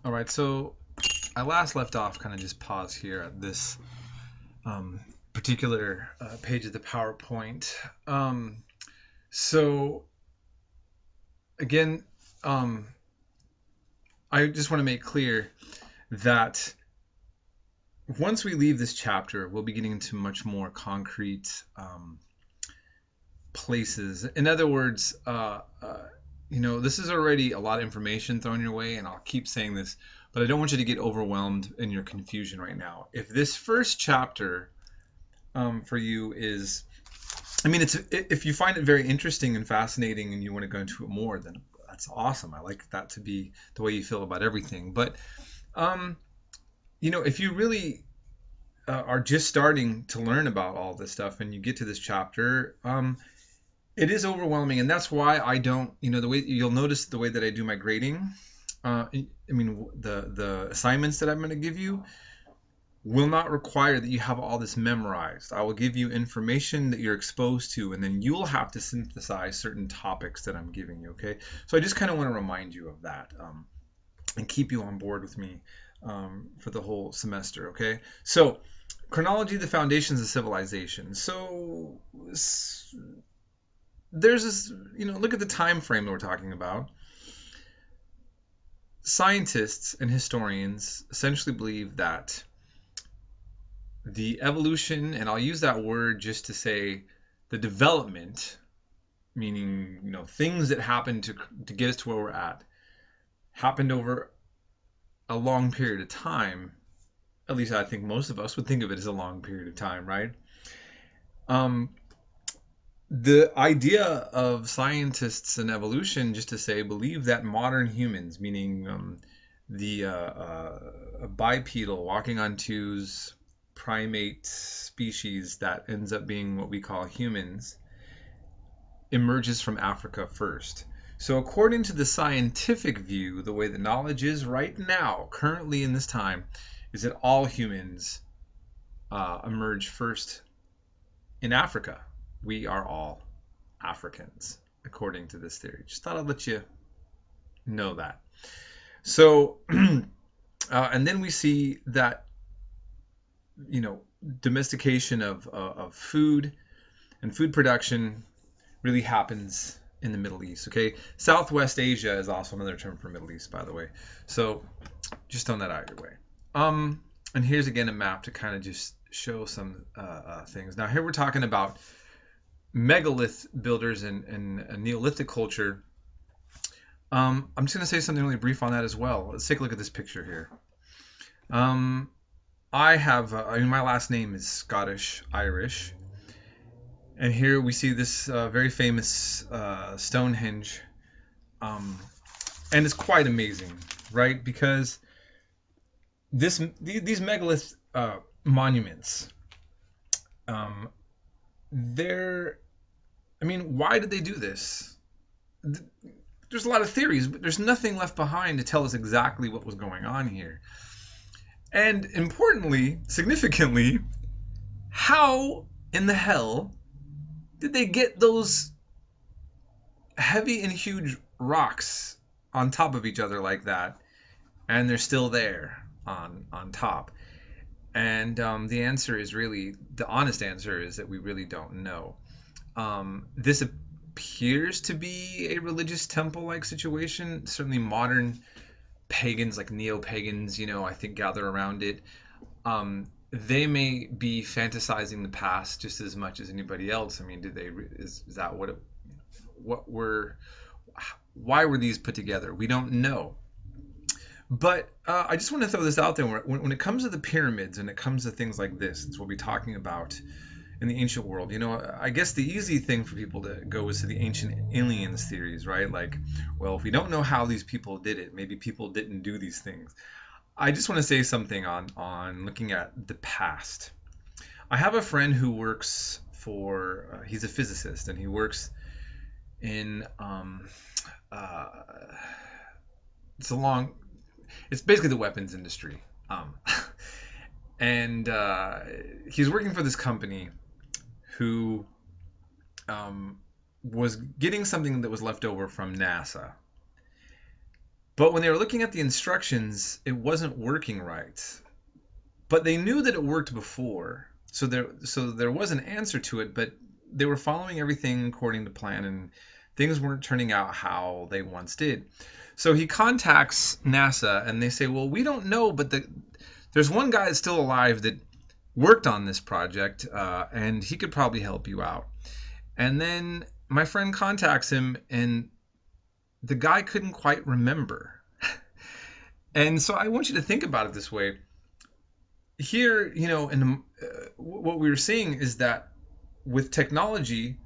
All right, so I last left off, kind of just pause here at this particular page of the PowerPoint. So again, um, I just want to make clear that once we leave this chapter, we'll be getting into much more concrete places. In other words, this is already a lot of information thrown your way, and I'll keep saying this, but I don't want you to get overwhelmed in your confusion right now. If this first chapter for you is, if you find it very interesting and fascinating and you want to go into it more, then that's awesome. I like that to be the way you feel about everything. But, if you really are just starting to learn about all this stuff and you get to this chapter, it is overwhelming, and that's why I don't, the way you'll notice the way that I do my grading. The assignments that I'm going to give you will not require that you have all this memorized. I will give you information that you're exposed to, and then you'll have to synthesize certain topics that I'm giving you. Okay, so I just kind of want to remind you of that and keep you on board with me for the whole semester. Okay, so chronology, the foundations of civilization. So there's this, look at the time frame that we're talking about. Scientists and historians essentially believe that the evolution, and I'll use that word just to say the development, meaning, things that happened to get us to where we're at, happened over a long period of time. At least I think most of us would think of it as a long period of time, right? The idea of scientists and evolution, just to say, believe that modern humans, meaning the bipedal, walking on twos, primate species that ends up being what we call humans, emerges from Africa first. So according to the scientific view, the way that knowledge is right now, currently in this time, is that all humans emerge first in Africa. We are all Africans, according to this theory. Just thought I'd let you know that. So, and then we see that, domestication of food and food production really happens in the Middle East. Okay, Southwest Asia is also another term for Middle East, by the way. So, just throwing that out your way. And here's again a map to kind of just show some things. Now, here we're talking about megalith builders and Neolithic culture. I'm just going to say something really brief on that as well. Let's take a look at this picture here. I have, my last name is Scottish Irish, and here we see this very famous Stonehenge, and it's quite amazing, right? Because these megalith monuments, why did they do this? There's a lot of theories, but there's nothing left behind to tell us exactly what was going on here. And importantly, significantly, how in the hell did they get those heavy and huge rocks on top of each other like that, and they're still there on top? And the answer is really, the honest answer is that we really don't know. This appears to be a religious temple-like situation. Certainly modern pagans, like neo-pagans, I think gather around it. They may be fantasizing the past just as much as anybody else. Is that why were these put together? We don't know. But I just want to throw this out there. When it comes to the pyramids and it comes to things like this, it's what we're talking about in the ancient world. I guess the easy thing for people to go is to the ancient aliens theories, right? Like, well, if we don't know how these people did it, maybe people didn't do these things. I just want to say something on looking at the past. I have a friend who works for, he's a physicist, and he works in, it's basically the weapons industry. And he's working for this company who was getting something that was left over from NASA. But when they were looking at the instructions, it wasn't working right. But they knew that it worked before. So there was an answer to it, but they were following everything according to plan, and things weren't turning out how they once did. So he contacts NASA, and they say, well, we don't know, but there's one guy that's still alive that worked on this project, and he could probably help you out. And then my friend contacts him, and the guy couldn't quite remember. And so I want you to think about it this way. Here, in what we were seeing is that with technology,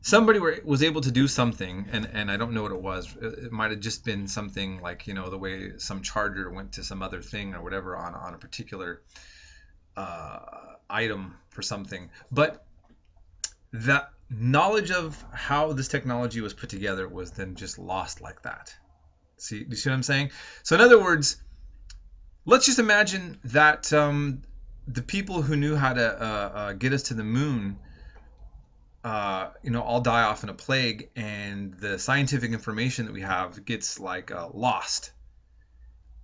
somebody was able to do something, and I don't know what it was. It might have just been something like, the way some charger went to some other thing or whatever on a particular item for something. But that knowledge of how this technology was put together was then just lost like that. Do you see what I'm saying? So in other words, let's just imagine that the people who knew how to get us to the moon, all die off in a plague, and the scientific information that we have gets lost.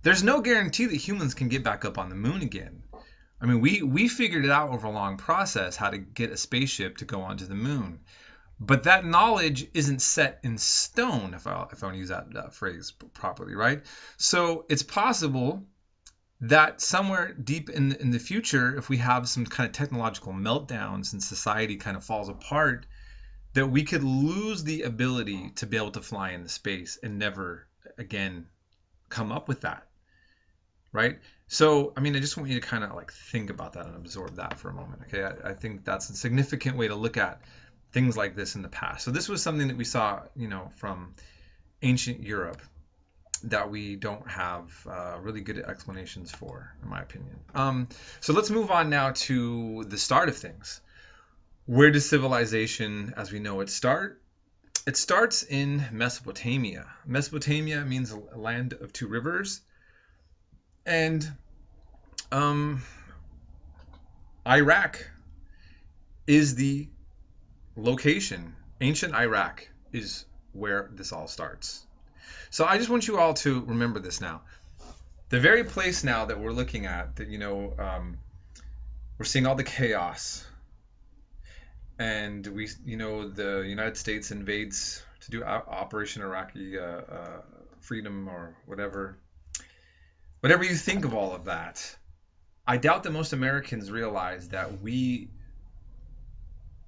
There's no guarantee that humans can get back up on the moon again. I mean, we figured it out over a long process how to get a spaceship to go onto the moon. But that knowledge isn't set in stone, if I want to use that phrase properly, right? So it's possible that somewhere deep in the future, if we have some kind of technological meltdowns and society kind of falls apart, that we could lose the ability to be able to fly into space and never again come up with that, right? So, I mean, I just want you to kind of think about that and absorb that for a moment, okay? I think that's a significant way to look at things like this in the past. So this was something that we saw, from ancient Europe that we don't have really good explanations for, in my opinion. So let's move on now to the start of things. Where does civilization, as we know it, start? It starts in Mesopotamia. Mesopotamia means a land of two rivers. And Iraq is the location. Ancient Iraq is where this all starts. So I just want you all to remember this now. The very place now that we're looking at, that we're seeing all the chaos, and the United States invades to do Operation Iraqi Freedom or whatever. Whatever you think of all of that, I doubt that most Americans realize that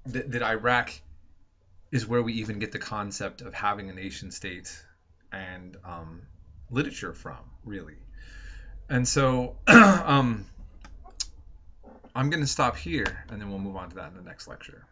that Iraq is where we even get the concept of having a nation state and literature from, really. And so I'm going to stop here, and then we'll move on to that in the next lecture.